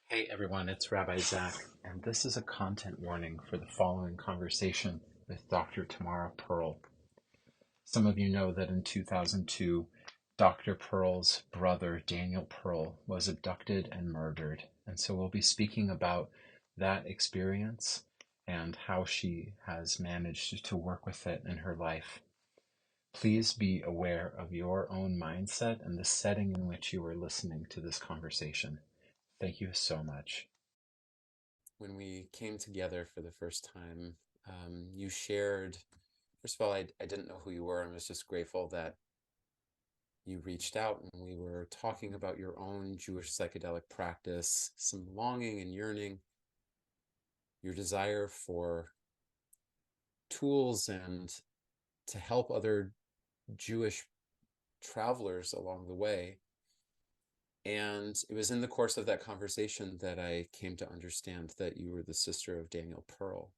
Hey everyone, it's Rabbi Zac, and this is a content warning for the following conversation with Dr. Tamara Pearl. Some of you know that in 2002, Dr. Pearl's brother, Daniel Pearl, was abducted and murdered. And so we'll be speaking about that experience and how she has managed to work with it in her life. Please be aware of your own mindset and the setting in which you are listening to this conversation. Thank you so much. When we came together for the first time, you shared, first of all, I didn't know who you were and was just grateful that you reached out and we were talking about your own Jewish psychedelic practice, some longing and yearning, your desire for tools and to help other Jewish travelers along the way. And it was in the course of that conversation that I came to understand that you were the sister of Daniel Pearl.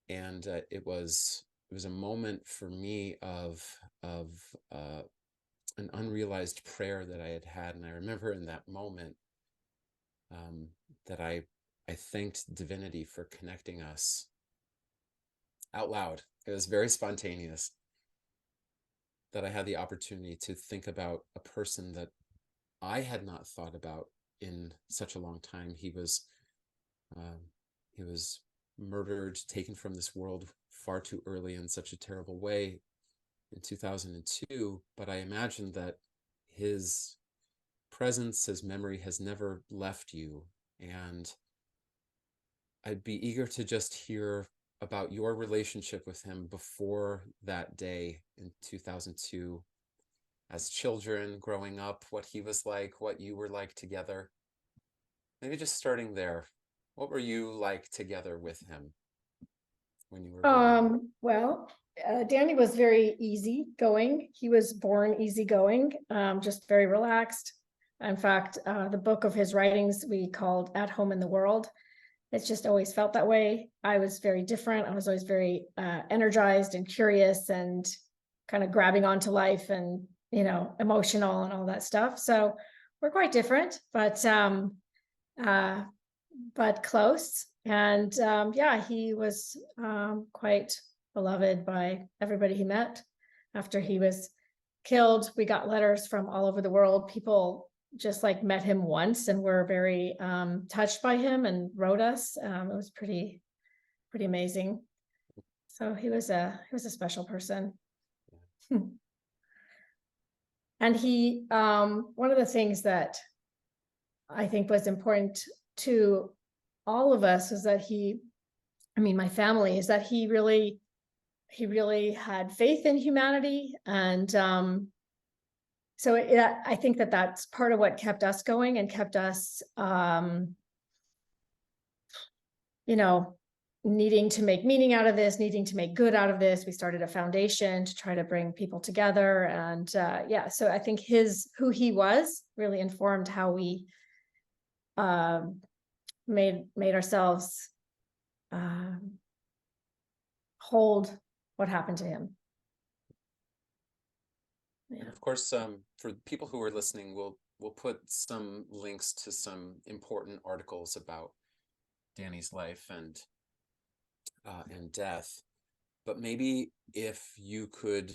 And it was a moment for me of an unrealized prayer that I had, and I remember in that moment um, that I thanked divinity for connecting us out loud. It was very spontaneous that I had the opportunity to think about a person that I had not thought about in such a long time. Um, he was murdered, taken from this world far too early in such a terrible way in 2002. But I imagine that his presence, his memory has never left you. And I'd be eager to just hear about your relationship with him before that day in 2002, as children growing up, what he was like, what you were like together. Maybe just starting there. What were you like together with him when you were growing up? Well, Danny was very easygoing. He was born easygoing, just very relaxed. In fact, the book of his writings we called At Home in the World. It's just always felt that way. I was very different. I was always very energized and curious and kind of grabbing onto life and, emotional and all that stuff. So we're quite different, uh, but close. And yeah, he was quite beloved by everybody he met. After he was killed, we got letters from all over the world. People just like met him once and were very touched by him and wrote us. It was pretty amazing. So he was a special person. And he one of the things that I think was important to all of us is that my family, is that he really had faith in humanity. And so I think that that's part of what kept us going and kept us, needing to make meaning out of this, needing to make good out of this. We started a foundation to try to bring people together. And yeah, so I think who he was really informed how we made ourselves hold what happened to him. And Yeah. of course, for people who are listening, we'll put some links to some important articles about Danny's life and death. But maybe if you could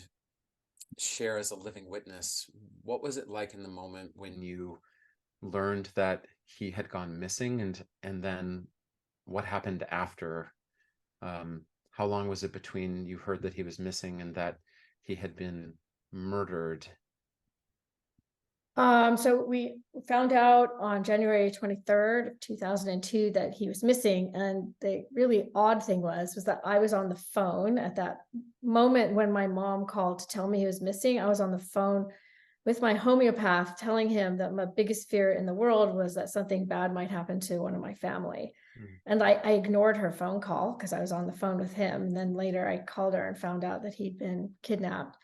share as a living witness, what was it like in the moment when you learned that he had gone missing, and then what happened after? How long was it between you heard that he was missing and that he had been murdered? So we found out on January 23rd, 2002, that he was missing. And the really odd thing was that I was on the phone at that moment when my mom called to tell me he was missing. I was on the phone with my homeopath telling him that my biggest fear in the world was that something bad might happen to one of my family. Mm. And I ignored her phone call because I was on the phone with him. And then later I called her and found out that he'd been kidnapped.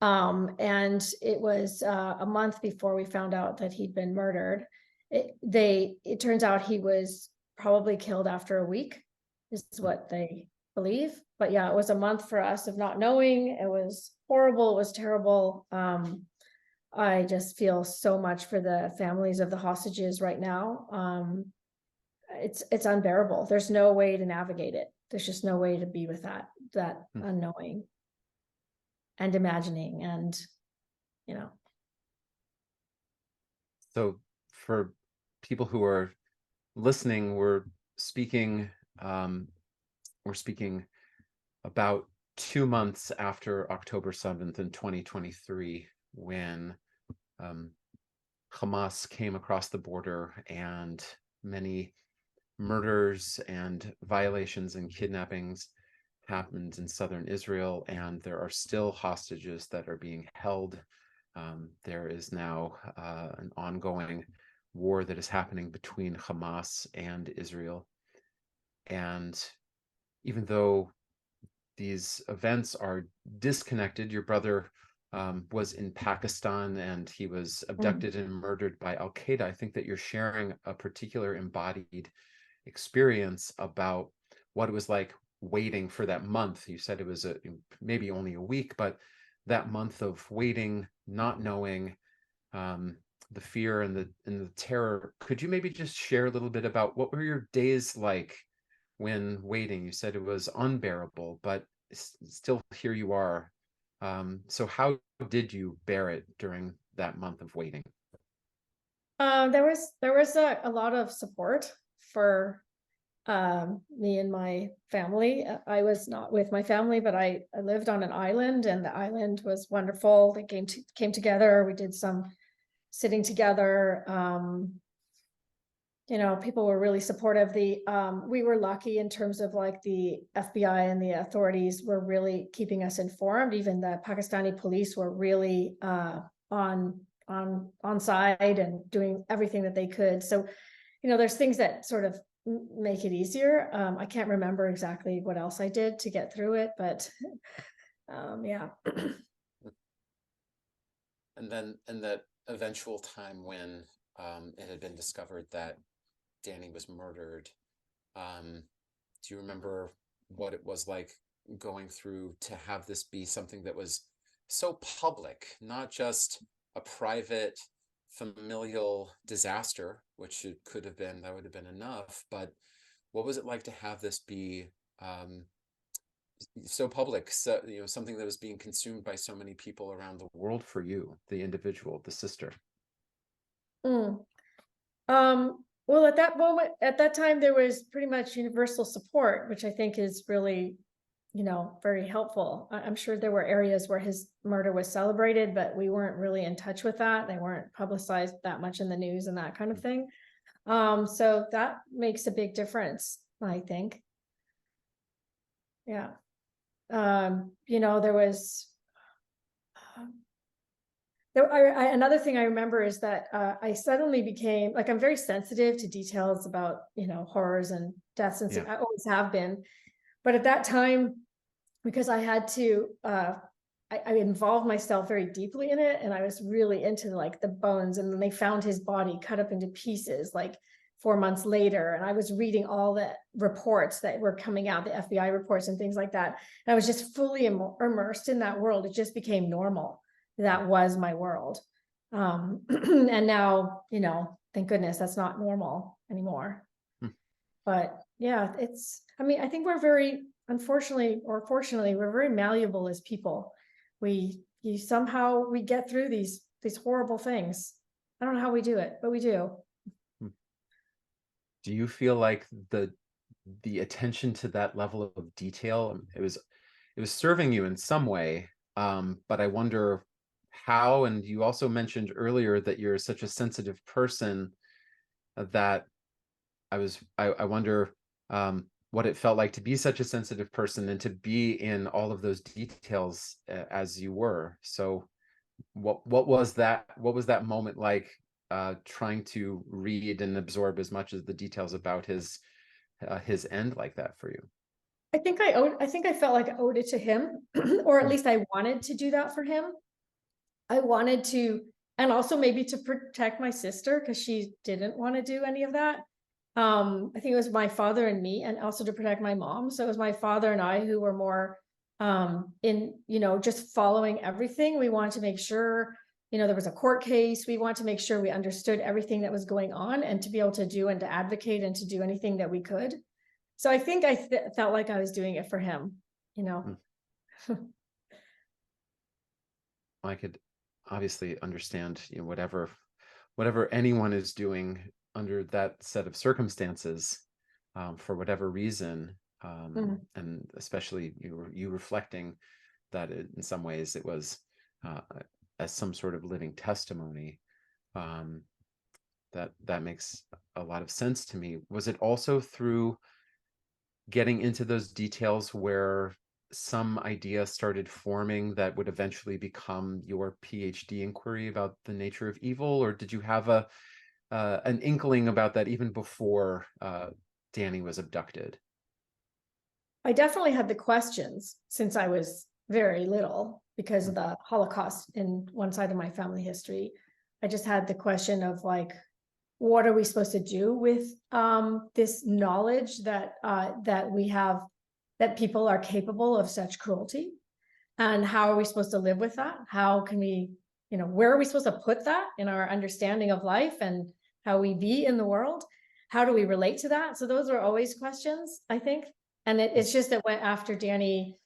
And it was a month before we found out that he'd been murdered. It turns out he was probably killed after a week, is what they believe. But yeah, it was a month for us of not knowing. It was horrible. It was terrible. I just feel so much for the families of the hostages right now. It's unbearable. There's no way to navigate it. There's just no way to be with that unknowing and imagining, and So for people who are listening, we're speaking about 2 months after October 7th in 2023, when Hamas came across the border and many murders and violations and kidnappings happened in southern Israel, and there are still hostages that are being held. There is now an ongoing war that is happening between Hamas and Israel. And even though these events are disconnected, your brother was in Pakistan and he was abducted and murdered by Al-Qaeda. I think that you're sharing a particular embodied experience about what it was like waiting for that month. You said it was maybe only a week, but that month of waiting, not knowing, the fear and the terror. Could you maybe just share a little bit about what were your days like when waiting? You said it was unbearable, but still here you are. So how did you bear it during that month of waiting? There was a lot of support for me and my family. I was not with my family, but I lived on an island, and the island was wonderful. They came together. We did some sitting together. People were really supportive. We were lucky in terms of like the FBI and the authorities were really keeping us informed. Even the Pakistani police were really on side and doing everything that they could. So, there's things that sort of make it easier. I can't remember exactly what else I did to get through it, but yeah. And that eventual time when it had been discovered that Danny was murdered, do you remember what it was like going through to have this be something that was so public, not just a private familial disaster, which it could have been, that would have been enough, but what was it like to have this be so public, so something that was being consumed by so many people around the world for you, the individual, the sister? Well, at that time, there was pretty much universal support, which I think is really, very helpful. I'm sure there were areas where his murder was celebrated, but we weren't really in touch with that. They weren't publicized that much in the news and that kind of thing. So that makes a big difference, I think. Yeah. There was another thing I remember is that I suddenly became like, I'm very sensitive to details about, horrors and deaths, and I always have been. But at that time, because I had to, I involved myself very deeply in it, and I was really into like the bones, and then they found his body cut up into pieces like 4 months later, and I was reading all the reports that were coming out, the FBI reports and things like that, and I was just fully immersed in that world. It just became normal. That was my world. And now, thank goodness that's not normal anymore. But yeah, I think we're very, unfortunately or fortunately, we're very malleable as people. We somehow get through these horrible things. I don't know how we do it, but we do. Do you feel like the attention to that level of detail, it was serving you in some way, but I wonder how, and you also mentioned earlier that you're such a sensitive person, that I wonder what it felt like to be such a sensitive person and to be in all of those details as you were. So what was that moment like, trying to read and absorb as much as the details about his end like that for you? I think I felt like I owed it to him, or at least I wanted to do that for him. I wanted to, and also maybe to protect my sister, because she didn't want to do any of that. I think it was my father and me, and also to protect my mom. So it was my father and I who were more in, just following everything. We wanted to make sure, there was a court case. We want to make sure we understood everything that was going on and to be able to do and to advocate and to do anything that we could. So I think I felt like I was doing it for him, I could obviously understand, whatever anyone is doing under that set of circumstances, for whatever reason, and especially you reflecting that in some ways it was as some sort of living testimony. That makes a lot of sense to me. Was it also through getting into those details where some idea started forming that would eventually become your PhD inquiry about the nature of evil, or did you have an inkling about that even before Danny was abducted? I definitely had the questions since I was very little because of the Holocaust in one side of my family history. I just had the question of like, what are we supposed to do with this knowledge that we have, that people are capable of such cruelty, and how are we supposed to live with that? How can we, where are we supposed to put that in our understanding of life and how we be in the world? How do we relate to that? So those are always questions, I think. And it's just that when after Danny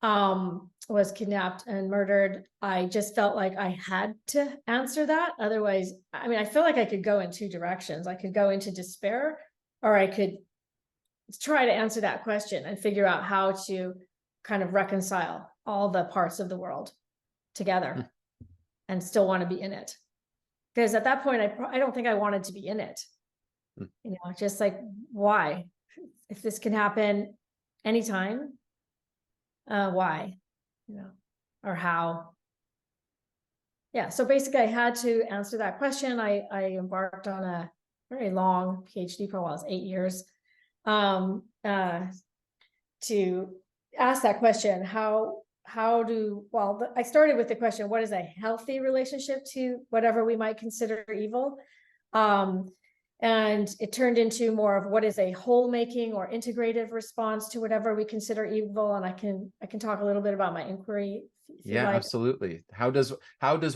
was kidnapped and murdered, I just felt like I had to answer that. Otherwise, I feel like I could go in two directions. I could go into despair, or I could try to answer that question and figure out how to kind of reconcile all the parts of the world together and still want to be in it. Because at that point, I don't think I wanted to be in it. Just like, why? If this can happen anytime, why? Or how? Yeah, so basically I had to answer that question. I embarked on a very long PhD for a while, it was 8 years, to ask that question. I started with the question, what is a healthy relationship to whatever we might consider evil? And it turned into more of what is a whole making or integrative response to whatever we consider evil. And I can talk a little bit about my inquiry. Yeah, like. Absolutely. How does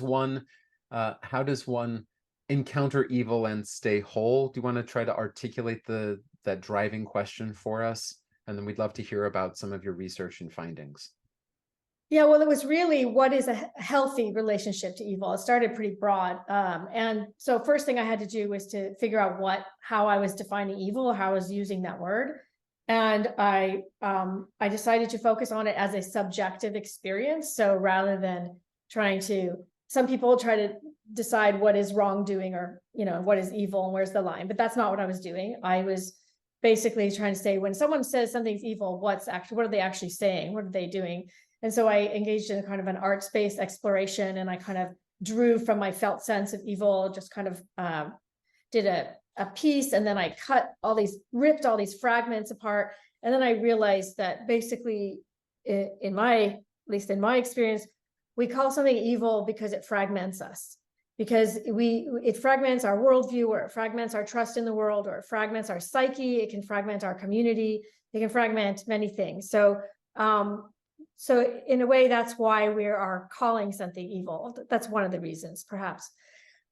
one encounter evil and stay whole? Do you want to try to articulate that driving question for us? And then we'd love to hear about some of your research and findings. Yeah, well, it was really, what is a healthy relationship to evil? It started pretty broad. And so first thing I had to do was to figure out how I was defining evil, how I was using that word. And I decided to focus on it as a subjective experience. So rather than some people try to decide what is wrongdoing or, what is evil and where's the line, but that's not what I was doing. I was basically trying to say, when someone says something's evil, what are they actually saying? What are they doing? And so I engaged in kind of an arts-based exploration, and I kind of drew from my felt sense of evil, just kind of did a piece, and then I ripped all these fragments apart. And then I realized that basically, at least in my experience, we call something evil because it fragments us, because it fragments our worldview, or it fragments our trust in the world, or it fragments our psyche. It can fragment our community. It can fragment many things. So in a way, that's why we are calling something evil. That's one of the reasons, perhaps.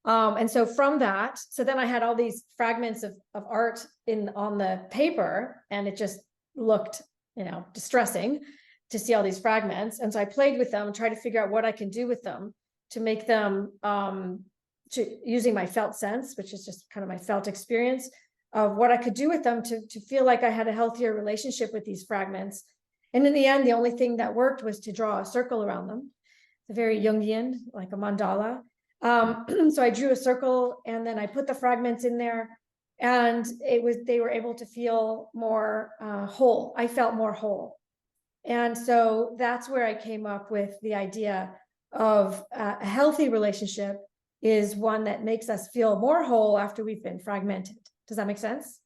And so from that, then I had all these fragments of art on the paper, and it just looked, distressing to see all these fragments. And so I played with them, tried to figure out what I can do with them to make them, using my felt sense, which is just kind of my felt experience of what I could do with them to feel like I had a healthier relationship with these fragments. And in the end, the only thing that worked was to draw a circle around them. It's very Jungian, like a mandala. So I drew a circle, and then I put the fragments in there, and they were able to feel more whole. I felt more whole. And so that's where I came up with the idea of a healthy relationship is one that makes us feel more whole after we've been fragmented. Does that make sense?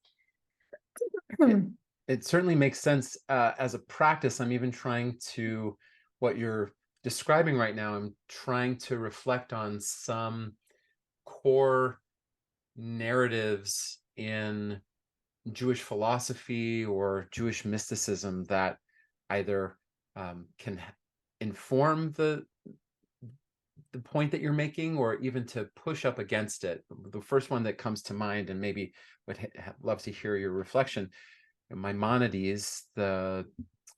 It certainly makes sense as a practice. I'm even trying to, what you're describing right now, I'm trying to reflect on some core narratives in Jewish philosophy or Jewish mysticism that either can inform the the point that you're making, or even to push up against it. The first one that comes to mind, and maybe would love to hear your reflection. Maimonides, the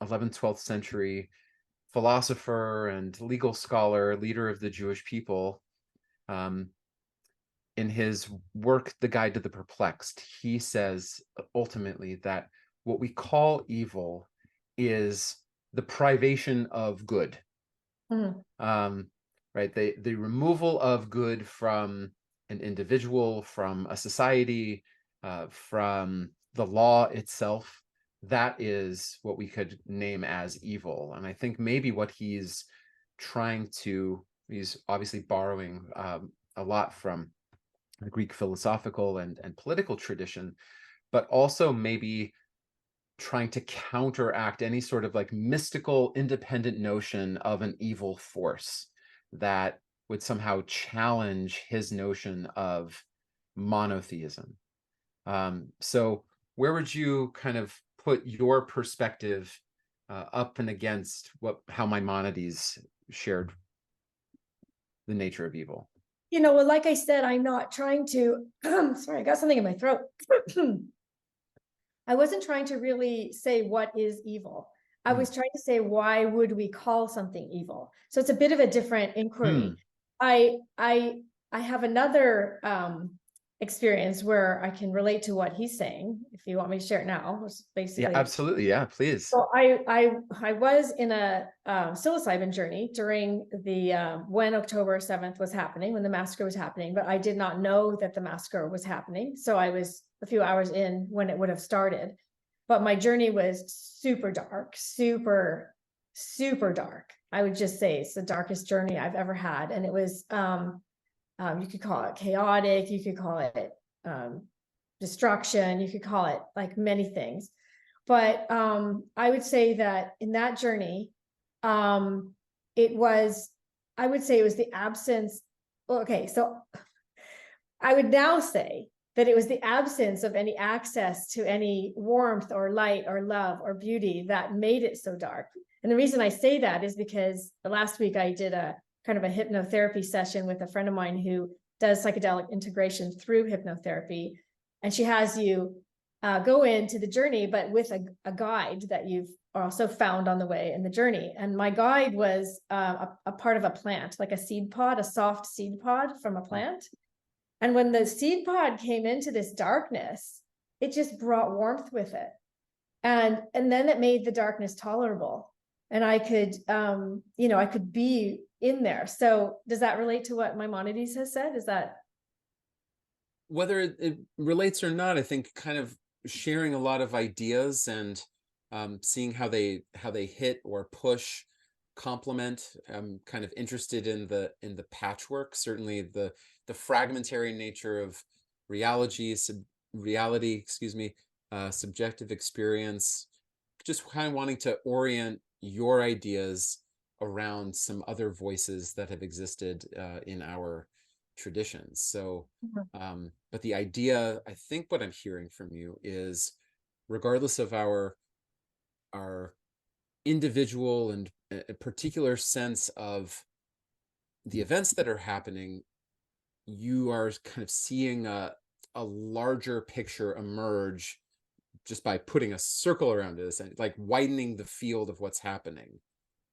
11th, 12th century philosopher and legal scholar, leader of the Jewish people, in his work, The Guide to the Perplexed, he says ultimately that what we call evil is the privation of good. Right? The removal of good from an individual, from a society, from the law itself. That is what we could name as evil. And I think maybe what he's obviously borrowing a lot from the Greek philosophical and political tradition, but also maybe trying to counteract any sort of like mystical independent notion of an evil force that would somehow challenge his notion of monotheism. So where would you kind of put your perspective up and against how Maimonides shared the nature of evil? Well, like I said, I'm not trying to, sorry, I got something in my throat. I wasn't trying to really say what is evil. I was trying to say, why would we call something evil? So it's a bit of a different inquiry. I have another experience where I can relate to what he's saying. If you want me to share it now, it's basically. Yeah, absolutely. Yeah, please. So I was in a psilocybin journey during the when October 7th was happening, when the massacre was happening, but I did not know that the massacre was happening. So I was a few hours in when it would have started. But my journey was super dark, super, super dark. I would just say it's the darkest journey I've ever had. And it was, you could call it chaotic, you could call it destruction, you could call it like many things. But I would say that in that journey, I would say it was the absence. Okay, so I would now say that it was the absence of any access to any warmth or light or love or beauty that made it so dark. And the reason I say that is because last week I did a kind of a hypnotherapy session with a friend of mine who does psychedelic integration through hypnotherapy. And she has you go into the journey, but with a guide that you've also found on the way in the journey. And my guide was a part of a plant, like a seed pod, a soft seed pod from a plant. And when the seed pod came into this darkness, it just brought warmth with it. And then it made the darkness tolerable. And I could, I could be in there. So does that relate to what Maimonides has said? Is that? Whether it relates or not, I think kind of sharing a lot of ideas and seeing how they hit or push, complement. I'm kind of interested in the patchwork. Certainly the fragmentary nature of reality, subjective experience. Just kind of wanting to orient your ideas around some other voices that have existed in our traditions. So, but the idea, I think what I'm hearing from you is, regardless of our individual and a particular sense of the events that are happening, you are kind of seeing a larger picture emerge just by putting a circle around it, and like widening the field of what's happening.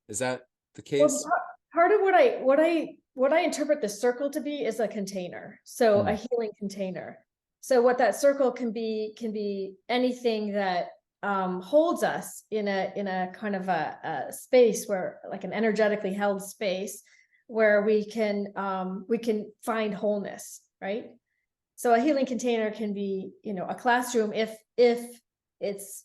Is that the case? Well, part of what I interpret the circle to be is a container. So a healing container. So what that circle can be anything that holds us in a kind of a space where, like an energetically held space, where we can find wholeness, right? So a healing container can be, a classroom if it's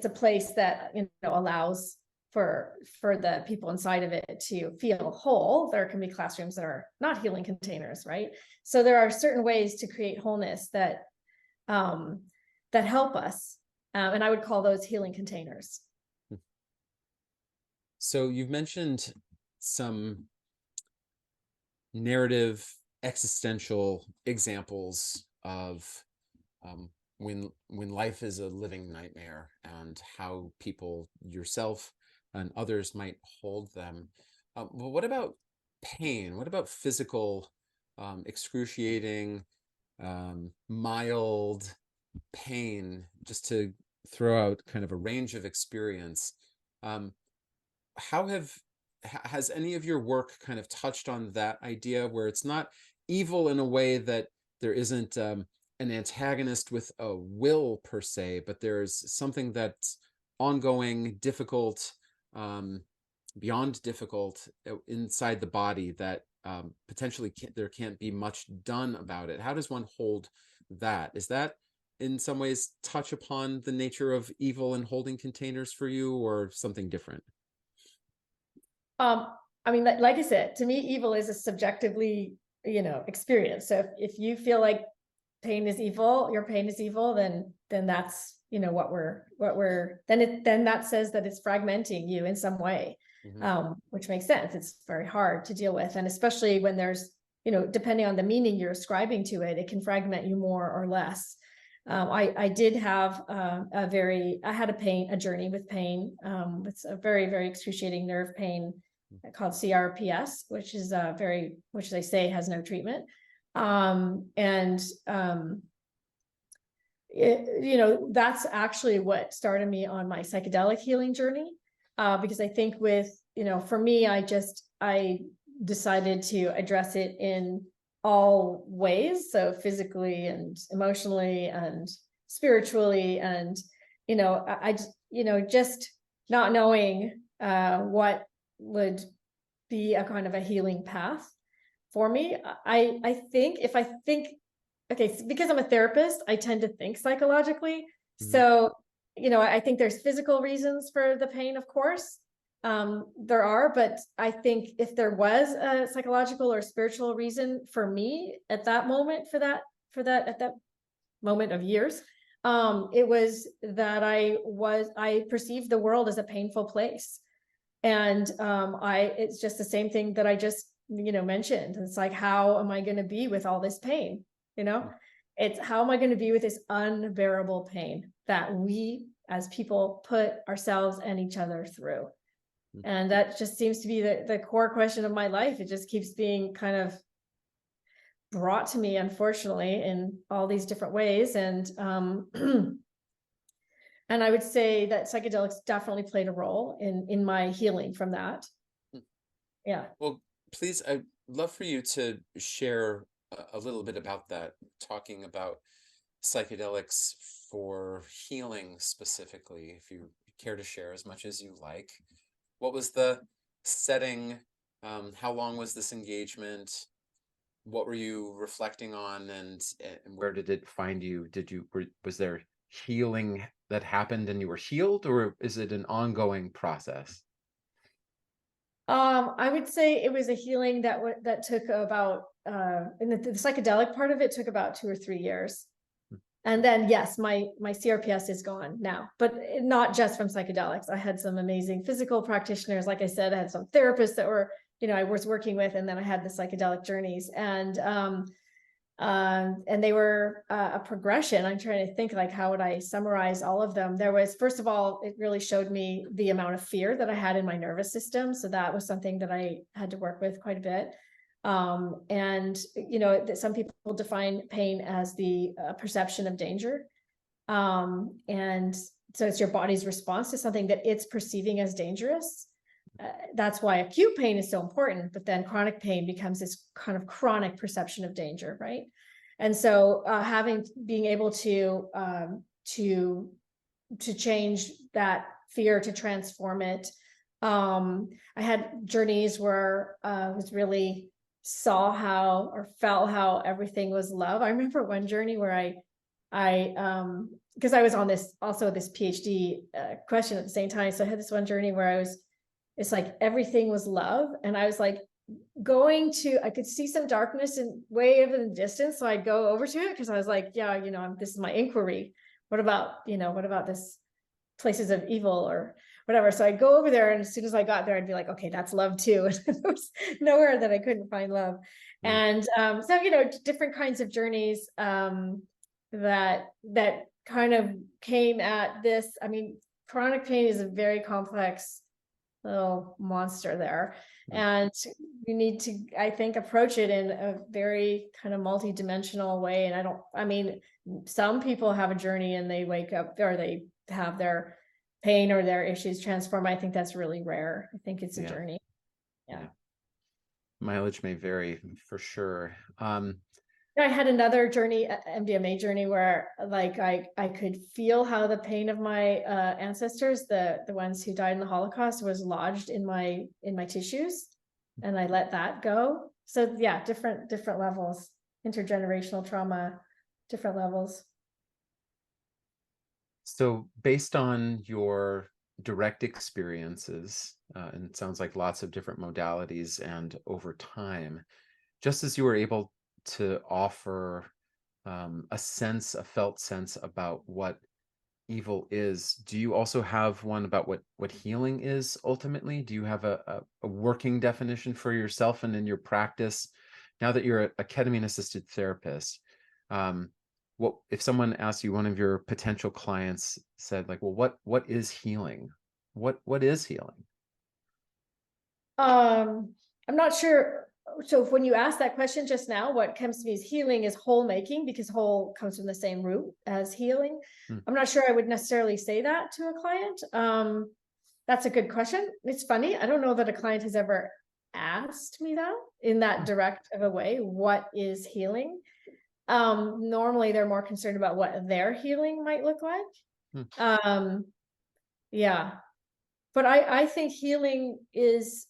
a place that allows for the people inside of it to feel whole. There can be classrooms that are not healing containers, right? So there are certain ways to create wholeness that help us, and I would call those healing containers. So you've mentioned some narrative existential examples of when life is a living nightmare, and how people, yourself and others, might hold them. Well, what about pain? What about physical, excruciating, mild pain, just to throw out kind of a range of experience? Um, how has any of your work kind of touched on that idea, where it's not evil in a way that there isn't an antagonist with a will per se, but there's something that's ongoing, difficult, um, beyond difficult, inside the body that potentially there can't be much done about it? How does one hold that? Is that in some ways touch upon the nature of evil and holding containers for you, or something different? I mean, like I said, to me, evil is a subjectively, experience. So if you feel like pain is evil, your pain is evil, then that's, then that says that it's fragmenting you in some way, which makes sense. It's very hard to deal with. And especially when there's, depending on the meaning you're ascribing to it, it can fragment you more or less. I did have I had a journey with pain, with a very, very excruciating nerve pain called CRPS, which is which they say has no treatment. That's actually what started me on my psychedelic healing journey. Because I think for me, I decided to address it in all ways. So physically and emotionally and spiritually, and, just not knowing, what would be a kind of a healing path for me. I think okay, because I'm a therapist, I tend to think psychologically. So, I think there's physical reasons for the pain, of course. There are, but I think if there was a psychological or spiritual reason for me at that moment, at that moment of years, it was that I perceived the world as a painful place. And it's just the same thing that I just, mentioned. It's like, how am I going to be with all this pain? It's how am I going to be with this unbearable pain that we as people put ourselves and each other through? And that just seems to be the core question of my life. It just keeps being kind of brought to me, unfortunately, in all these different ways. And and I would say that psychedelics definitely played a role in my healing from that. Yeah. Well, please, I'd love for you to share a little bit about that, talking about psychedelics for healing specifically, if you care to share as much as you like. What was the setting? How long was this engagement? What were you reflecting on, and where did it find you? Was there healing that happened and you were healed, or is it an ongoing process? I would say it was a healing that took about and the psychedelic part of it took about 2 or 3 years. And then, yes, my CRPS is gone now, but not just from psychedelics. I had some amazing physical practitioners. Like I said, I had some therapists that were, I was working with, and then I had the psychedelic journeys, and they were a progression. I'm trying to think, like, how would I summarize all of them? There was, first of all, it really showed me the amount of fear that I had in my nervous system. So that was something that I had to work with quite a bit. And some people define pain as the perception of danger. And so it's your body's response to something that it's perceiving as dangerous. That's why acute pain is so important, but then chronic pain becomes this kind of chronic perception of danger, right? And so being able to change that fear, to transform it. I had journeys where I was really saw how or felt how everything was love. I remember one journey where because I was on this PhD question at the same time. So I had this one journey where it's like everything was love. And I was like I could see some darkness and way over in the distance. So I'd go over to it because I was like, yeah, this is my inquiry. What about this places of evil or whatever? So I'd go over there, and as soon as I got there, I'd be like, okay, that's love too. And there was nowhere that I couldn't find love. And so different kinds of journeys that kind of came at this. I mean, chronic pain is a very complex little monster there. And you need to, I think, approach it in a very kind of multi-dimensional way. And I mean, some people have a journey and they wake up or they have their pain or their issues transform. I think that's really rare. I think it's a journey. Yeah. Mileage may vary for sure. I had another journey, MDMA journey, where like I could feel how the pain of my ancestors, the ones who died in the Holocaust, was lodged in my tissues, and I let that go. So yeah, different levels, intergenerational trauma, different levels. So based on your direct experiences, and it sounds like lots of different modalities and over time, just as you were able to offer a felt sense about what evil is, do you also have one about what healing is ultimately? Do you have a working definition for yourself and in your practice? Now that you're a ketamine-assisted therapist, what if someone asked you, one of your potential clients said, like, well, what is healing? What is healing? I'm not sure. So when you asked that question just now, what comes to me is healing is whole making, because whole comes from the same root as healing. I'm not sure I would necessarily say that to a client. That's a good question. It's funny. I don't know that a client has ever asked me that in that direct of a way. What is healing? Normally they're more concerned about what their healing might look like. Yeah. But I think healing is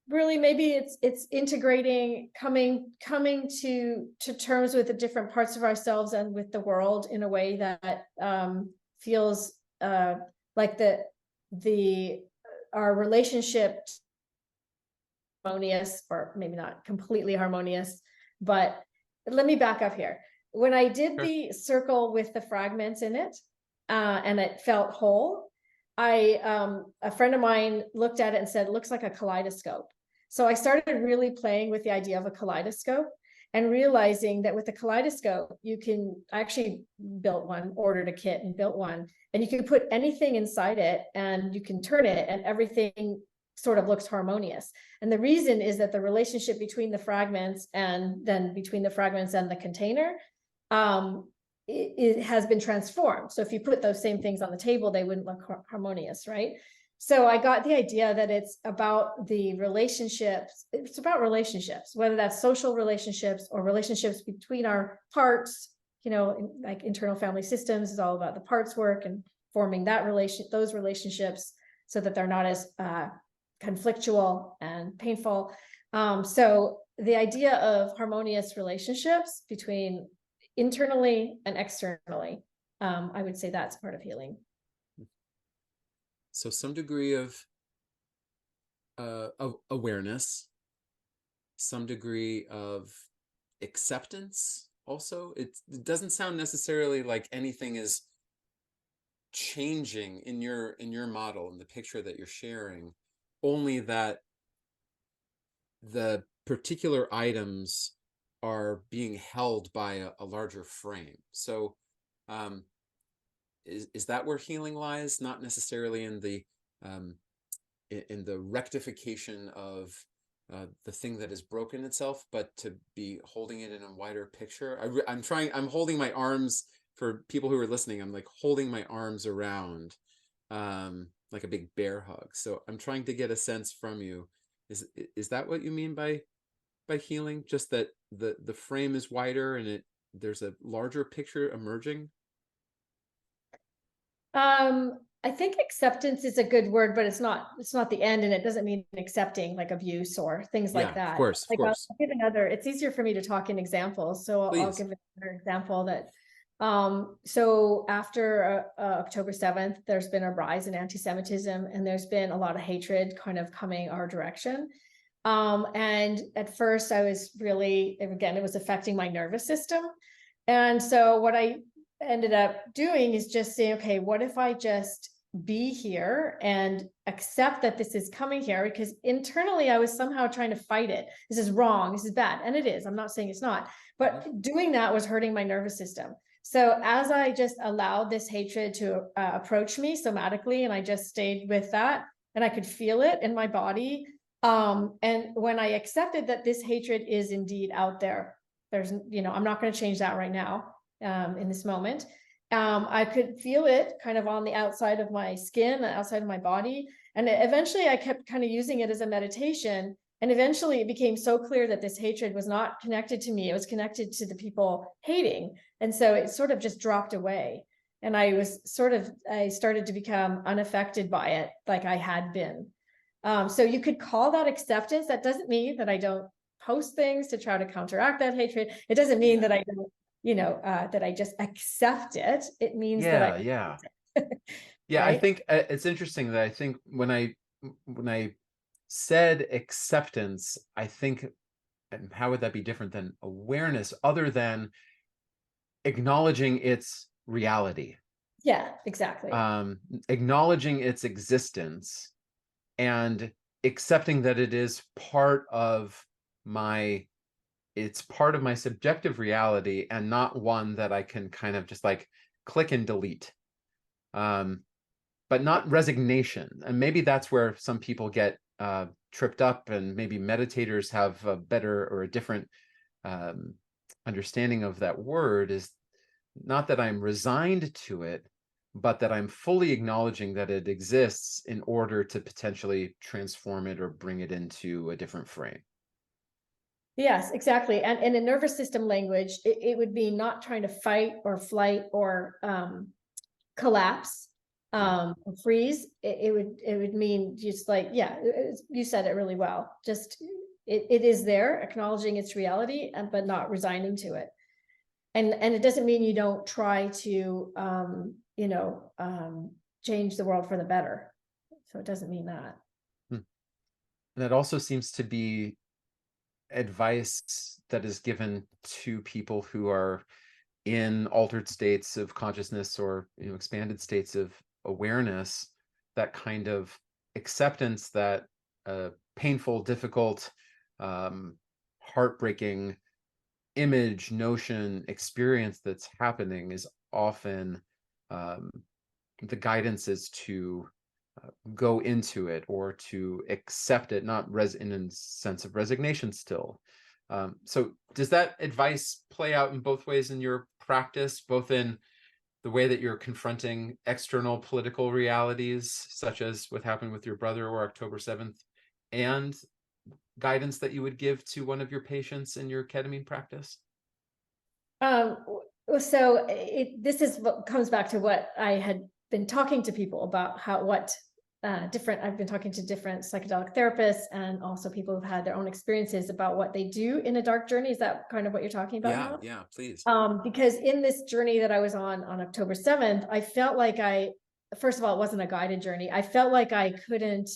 really, maybe it's integrating, coming to terms with the different parts of ourselves and with the world in a way that feels like our relationship harmonious, or maybe not completely harmonious. But let me back up here. When I did the circle with the fragments in it, and it felt whole, a friend of mine looked at it and said, it looks like a kaleidoscope. So I started really playing with the idea of a kaleidoscope and realizing that with the kaleidoscope, I actually built one, ordered a kit and built one, and you can put anything inside it and you can turn it and everything sort of looks harmonious. And the reason is that the relationship between the fragments and then between the fragments and the container, it has been transformed. So if you put those same things on the table, they wouldn't look harmonious, right? So I got the idea that it's about the relationships. It's about relationships, whether that's social relationships or relationships between our parts, like internal family systems is all about the parts work and forming those relationships so that they're not as conflictual and painful. So the idea of harmonious relationships between internally and externally, I would say that's part of healing. So some degree of awareness, some degree of acceptance also. It doesn't sound necessarily like anything is changing in your model, in the picture that you're sharing, only that the particular items are being held by a larger frame. So is that where healing lies? Not necessarily in the rectification of the thing that has broken itself, but to be holding it in a wider picture. I'm holding my arms, for people who are listening, I'm like holding my arms around like a big bear hug. So I'm trying to get a sense from you. Is that what you mean by healing? Just that the frame is wider and there's a larger picture emerging? I think acceptance is a good word, but it's not the end, and it doesn't mean accepting like abuse or things like that. Of course. I'll give it's easier for me to talk in examples. So I'll give another example that, so after October 7th, there's been a rise in anti-Semitism, and there's been a lot of hatred kind of coming our direction. And at first I was really, again, it was affecting my nervous system. And so what I ended up doing is just saying, okay, what if I just be here and accept that this is coming here? Because internally I was somehow trying to fight it. This is wrong, this is bad. And it is, I'm not saying it's not, but doing that was hurting my nervous system. So as I just allowed this hatred to approach me somatically, and I just stayed with that, and I could feel it in my body. And when I accepted that this hatred is indeed out there, there's, I'm not going to change that right now, in this moment. I could feel it kind of on the outside of my skin, outside of my body. And eventually I kept kind of using it as a meditation. And eventually it became so clear that this hatred was not connected to me. It was connected to the people hating. And so it sort of just dropped away. And I started to become unaffected by it, like I had been. So you could call that acceptance. That doesn't mean that I don't post things to try to counteract that hatred. It doesn't mean that I don't, that I just accept it. It means that I, Yeah. I right? think it's interesting that I think when I said acceptance, I think, and how would that be different than awareness, other than acknowledging its reality? Yeah, exactly. Acknowledging its existence and accepting that it's part of my subjective reality, and not one that I can kind of just like click and delete. But not resignation. And maybe that's where some people get tripped up, and maybe meditators have a better or a different understanding of that word, is not that I'm resigned to it, but that I'm fully acknowledging that it exists in order to potentially transform it or bring it into a different frame. Yes, exactly. And in a nervous system language, it would be not trying to fight or flight or collapse, freeze. It would mean just like, you said it really well. Just it is there, acknowledging its reality, but not resigning to it. And it doesn't mean you don't try to change the world for the better. So it doesn't mean that. And that also seems to be advice that is given to people who are in altered states of consciousness, or expanded states of awareness, that kind of acceptance that painful, difficult, heartbreaking image, notion, experience that's happening is often the guidance is to go into it, or to accept it, not in a sense of resignation still. So does that advice play out in both ways in your practice, both in the way that you're confronting external political realities, such as what happened with your brother or October 7th, and guidance that you would give to one of your patients in your ketamine practice? So this is what comes back to what I had been talking to people about, I've been talking to different psychedelic therapists, and also people who've had their own experiences about what they do in a dark journey. Is that kind of what you're talking about now? Yeah, please. Because in this journey that I was on October 7th, I felt like first of all, it wasn't a guided journey. I felt like I couldn't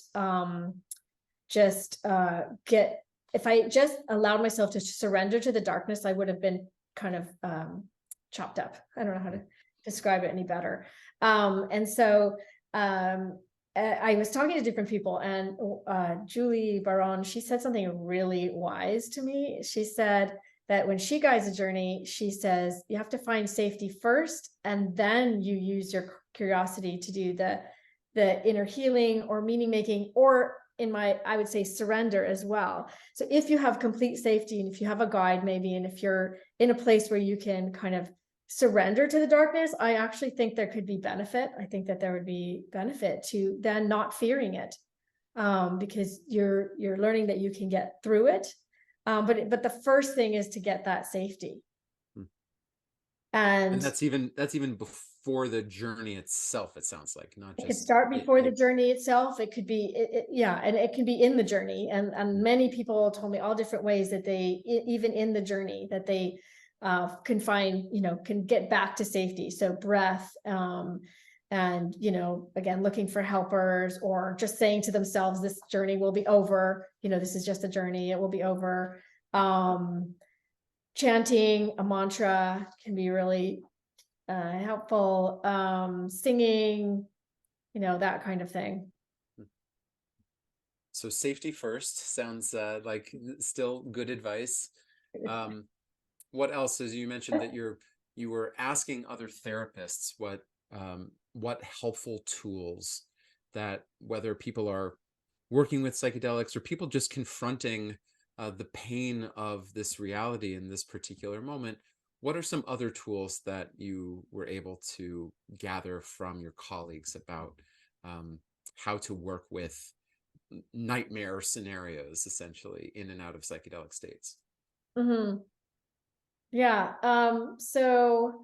if I just allowed myself to surrender to the darkness, I would have been kind of chopped up. I don't know how to describe it any better. And so I was talking to different people, and Julie Baron, she said something really wise to me. She said that when she guides a journey, she says, you have to find safety first, and then you use your curiosity to do the inner healing or meaning making, or I would say surrender as well. So if you have complete safety, and if you have a guide maybe, and if you're in a place where you can kind of surrender to the darkness, I actually think there could be benefit. I think that there would be benefit to then not fearing it, because you're learning that you can get through it. But the first thing is to get that safety. And that's even before the journey itself, it sounds like. Not just, it could start before the journey itself. It could be, and it can be in the journey. And many people told me all different ways that they, even in the journey, that they can find, can get back to safety. So breath, and, again, looking for helpers, or just saying to themselves, this journey will be over. This is just a journey. It will be over. Chanting a mantra can be really helpful. Singing, that kind of thing. So safety first sounds like still good advice. What else? As you mentioned that you're you were asking other therapists what helpful tools that, whether people are working with psychedelics or people just confronting the pain of this reality in this particular moment, what are some other tools that you were able to gather from your colleagues about how to work with nightmare scenarios, essentially, in and out of psychedelic states? Mm-hmm. Yeah. So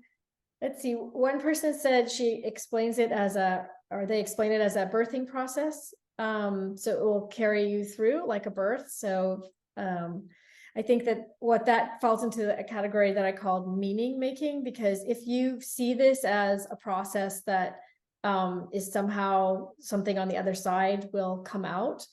let's see. One person said she explains it as they explain it as a birthing process. So it will carry you through like a birth. So I think that what that falls into a category that I called meaning making, because if you see this as a process that is somehow something on the other side will come out,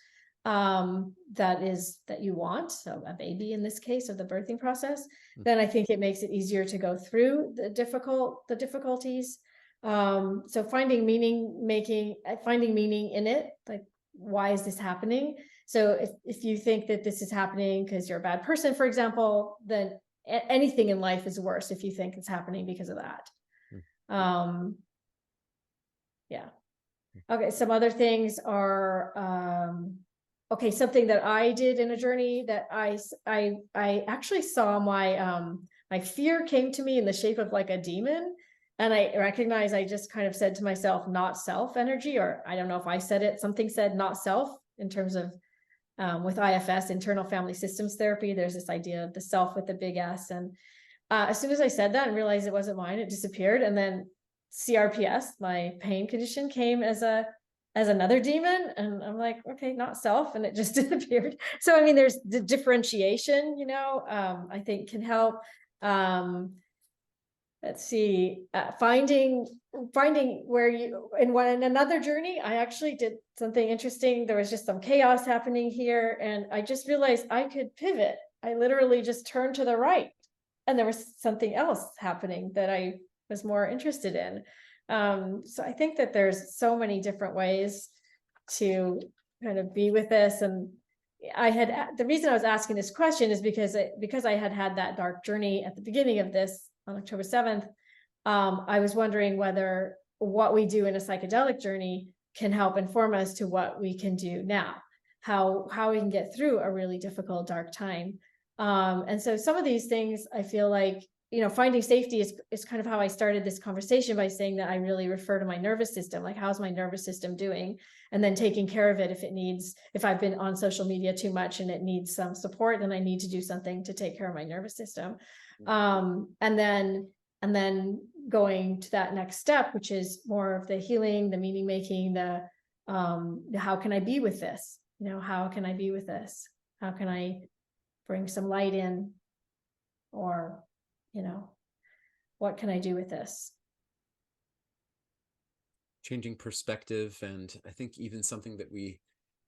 that you want, so a baby in this case, of the birthing process, then I think it makes it easier to go through the difficulties. So finding meaning in it, like, why is this happening? So if you think that this is happening because you're a bad person, for example, then anything in life is worse if you think it's happening because of that. Yeah. Okay, some other things are okay, something that I did in a journey that I actually saw my fear came to me in the shape of like a demon, and I recognize I just kind of said to myself, not self energy, or I don't know if I said it, something said not self, in terms of with IFS, internal family systems therapy, there's this idea of the self with the big S, and as soon as I said that and realized it wasn't mine, it disappeared. And then CRPS, my pain condition, came as another demon, and I'm like, okay, not self, and it just disappeared. So I mean, there's the differentiation, I think can help. Let's see, finding where you, in another journey, I actually did something interesting. There was just some chaos happening here, and I just realized I could pivot. I literally just turned to the right, and there was something else happening that I was more interested in. So I think that there's so many different ways to kind of be with this. And the reason I was asking this question is because I had that dark journey at the beginning of this on October 7th. I was wondering whether what we do in a psychedelic journey can help inform us to what we can do now, how we can get through a really difficult, dark time. And so some of these things, I feel like, finding safety is kind of how I started this conversation, by saying that I really refer to my nervous system, like, how's my nervous system doing? And then taking care of it if I've been on social media too much and it needs some support, then I need to do something to take care of my nervous system. And then going to that next step, which is more of the healing, the meaning making, the how can I be with this? How can I be with this? How can I bring some light in? Or, what can I do with this? Changing perspective, and I think even something that we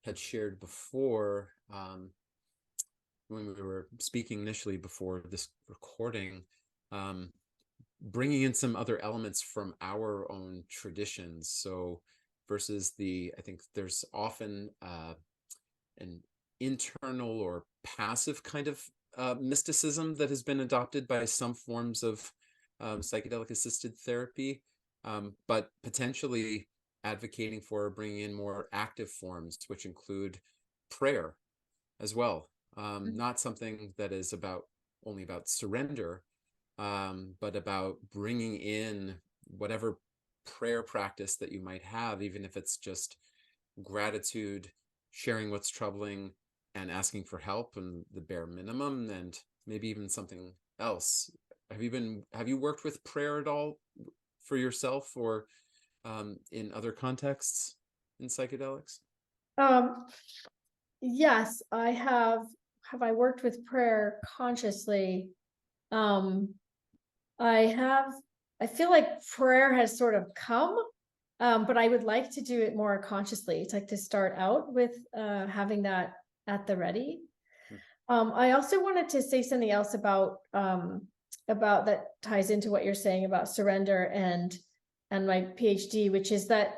had shared before, when we were speaking initially before this recording, bringing in some other elements from our own traditions. So versus I think there's often an internal or passive kind of mysticism that has been adopted by some forms of psychedelic assisted therapy, but potentially advocating for bringing in more active forms, which include prayer as well. Not something that is only about surrender, but about bringing in whatever prayer practice that you might have, even if it's just gratitude, sharing what's troubling, and asking for help, and the bare minimum, and maybe even something else. Have you worked with prayer at all for yourself, or in other contexts in psychedelics? Yes, I have. Have I worked with prayer consciously? I feel like prayer has sort of come, but I would like to do it more consciously. It's like to start out with having that at the ready. I also wanted to say something else about that ties into what you're saying about surrender and my PhD, which is that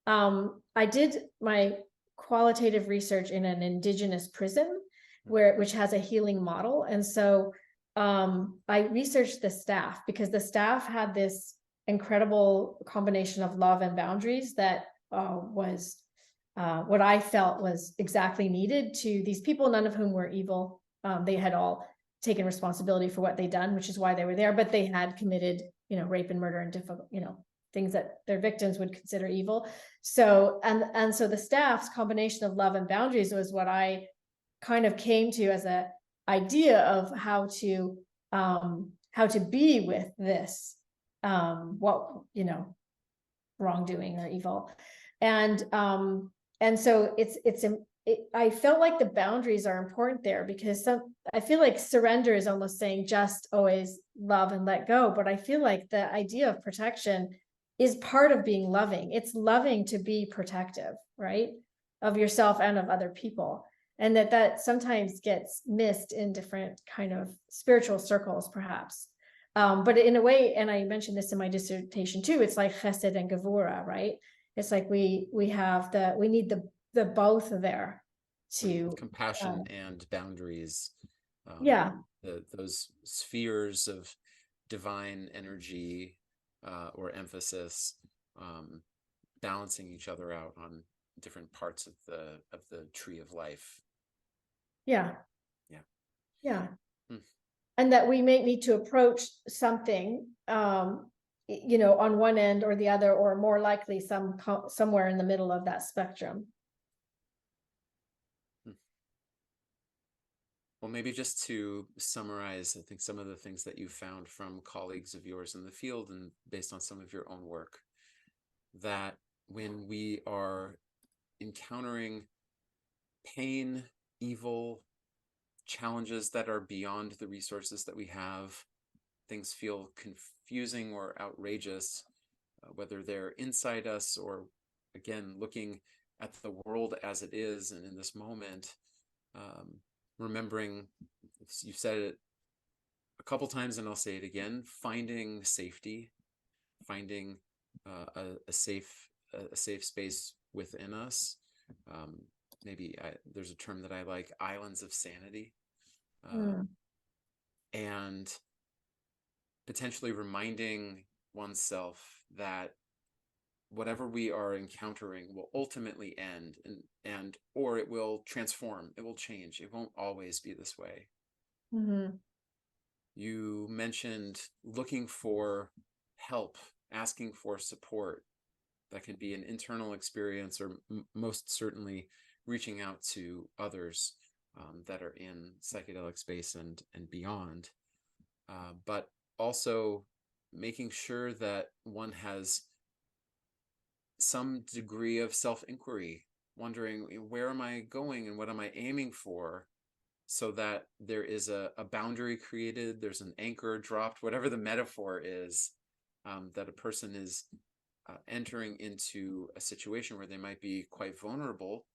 I did my qualitative research in an indigenous prison which has a healing model. And so I researched the staff, because the staff had this incredible combination of love and boundaries that was what I felt was exactly needed to these people, none of whom were evil. They had all taken responsibility for what they'd done, which is why they were there, but they had committed, rape and murder and difficult, things that their victims would consider evil. So, and so the staff's combination of love and boundaries was what I kind of came to as a idea of how to be with this, wrongdoing or evil. And so I felt like the boundaries are important there, because I feel like surrender is almost saying just always love and let go. But I feel like the idea of protection is part of being loving. It's loving to be protective, right? Of yourself and of other people. And that sometimes gets missed in different kind of spiritual circles, perhaps. But in a way, and I mentioned this in my dissertation too, it's like chesed and gevura, right? It's like we need the both there to compassion and boundaries. Yeah. Those spheres of divine energy or emphasis, balancing each other out on different parts of the tree of life. Yeah. Hmm. And that we may need to approach something, on one end or the other, or more likely somewhere in the middle of that spectrum. Well, maybe just to summarize, I think some of the things that you found from colleagues of yours in the field and based on some of your own work, that when we are encountering pain, evil, challenges that are beyond the resources that we have, things feel confusing or outrageous, whether they're inside us or, again, looking at the world as it is and in this moment, remembering, you've said it a couple times and I'll say it again, finding safety, finding a safe space within us. Maybe there's a term that I like, islands of sanity, and potentially reminding oneself that whatever we are encountering will ultimately end, and or it will transform, it will change, it won't always be this way. You mentioned looking for help, asking for support. That can be an internal experience, or most certainly reaching out to others that are in psychedelic space and beyond, but also making sure that one has some degree of self-inquiry, wondering, where am I going and what am I aiming for, so that there is a boundary created, there's an anchor dropped, whatever the metaphor is, that a person is entering into a situation where they might be quite vulnerable,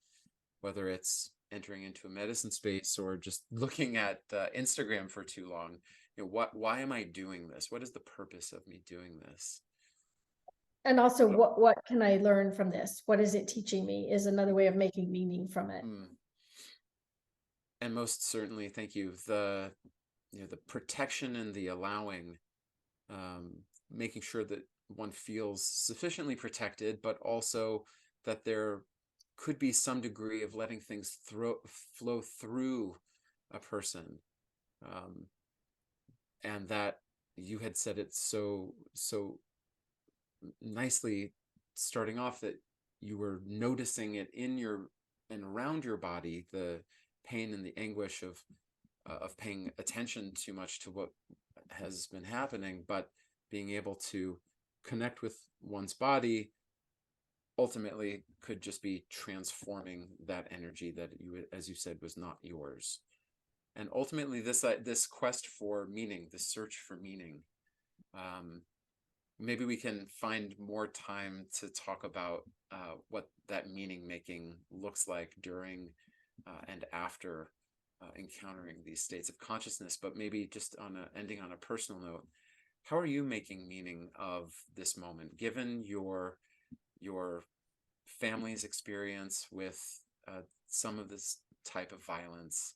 whether it's entering into a medicine space or just looking at Instagram for too long. Why am I doing this? What is the purpose of me doing this? And also, what can I learn from this? What is it teaching me is another way of making meaning from it. And most certainly, thank you, the protection and the allowing, making sure that one feels sufficiently protected, but also that there could be some degree of letting things flow through a person, and that you had said it so nicely starting off, that you were noticing it in your and around your body, the pain and the anguish of paying attention too much to what has been happening, but being able to connect with one's body ultimately could just be transforming that energy that you, as you said, was not yours. And ultimately this quest for meaning, this search for meaning, maybe we can find more time to talk about what that meaning making looks like during and after encountering these states of consciousness. But maybe just ending on a personal note, how are you making meaning of this moment, given your family's experience with some of this type of violence,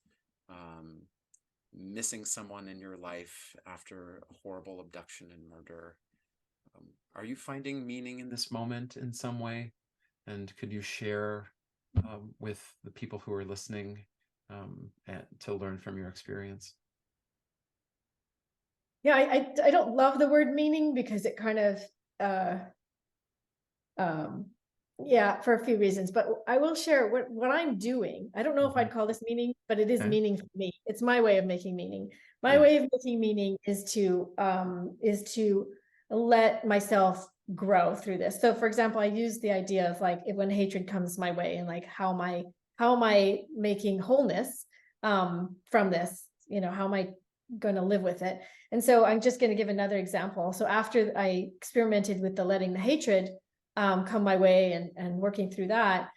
missing someone in your life after a horrible abduction and murder. Are you finding meaning in this moment in some way? And could you share with the people who are listening to learn from your experience? Yeah, I don't love the word meaning because it kind of yeah, for a few reasons, but I will share what I'm doing. I don't know if I'd call this meaning, but it is Okay. meaning for me. It's my way of making meaning. My Yeah. way of making meaning is to let myself grow through this. So for example, I use the idea of like when hatred comes my way and like how am I making wholeness from this? You know, how am I going to live with it? And so I'm just going to give another example. So after I experimented with the letting the hatred come my way and working through that,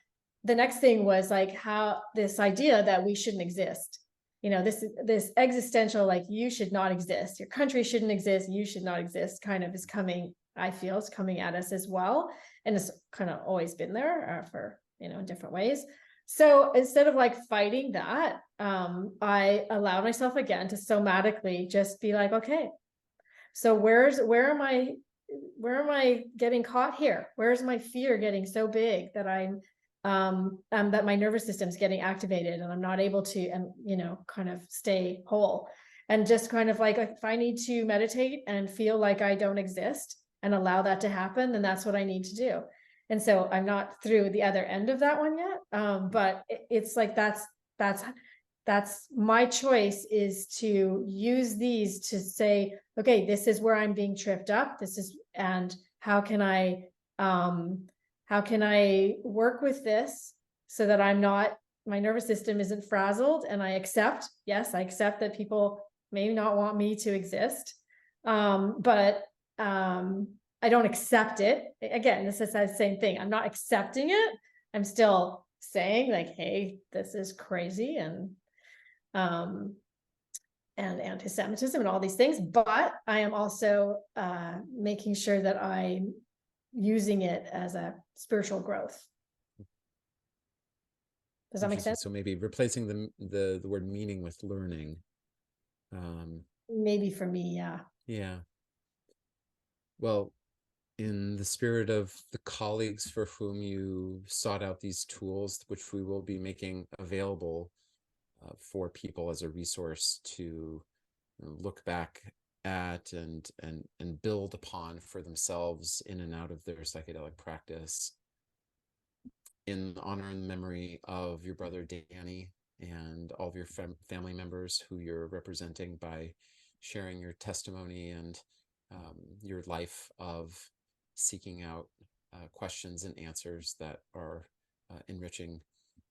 the next thing was like how this idea that we shouldn't exist, you know, this existential, like you should not exist, your country shouldn't exist, you should not exist, kind of is coming, I feel it's coming at us as well. And it's kind of always been there for, you know, in different ways. So instead of like fighting that, I allowed myself again to somatically just be like, okay, so where am I getting caught here? Where's my fear getting so big that that my nervous system's getting activated and I'm not able to, you know, kind of stay whole. And just kind of like, if I need to meditate and feel like I don't exist and allow that to happen, then that's what I need to do. And so I'm not through the other end of that one yet. But it's like, that's my choice, is to use these to say, okay, this is where I'm being tripped up. And how can I work with this so that my nervous system isn't frazzled, and I accept that people may not want me to exist. But I don't accept it. Again, this is the same thing. I'm not accepting it. I'm still saying like, hey, this is crazy, and anti-Semitism and all these things, but I am also making sure that I'm using it as a spiritual growth. Does that make sense? So maybe replacing the word meaning with learning. Maybe for me, yeah. Yeah. Well, in the spirit of the colleagues for whom you sought out these tools, which we will be making available for people as a resource to look back at and build upon for themselves in and out of their psychedelic practice, in honor and memory of your brother Danny and all of your family members who you're representing by sharing your testimony and your life of seeking out questions and answers that are enriching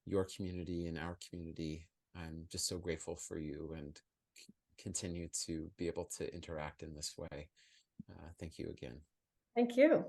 your community and our community. I'm just so grateful for you and continue to be able to interact in this way. Thank you again. Thank you.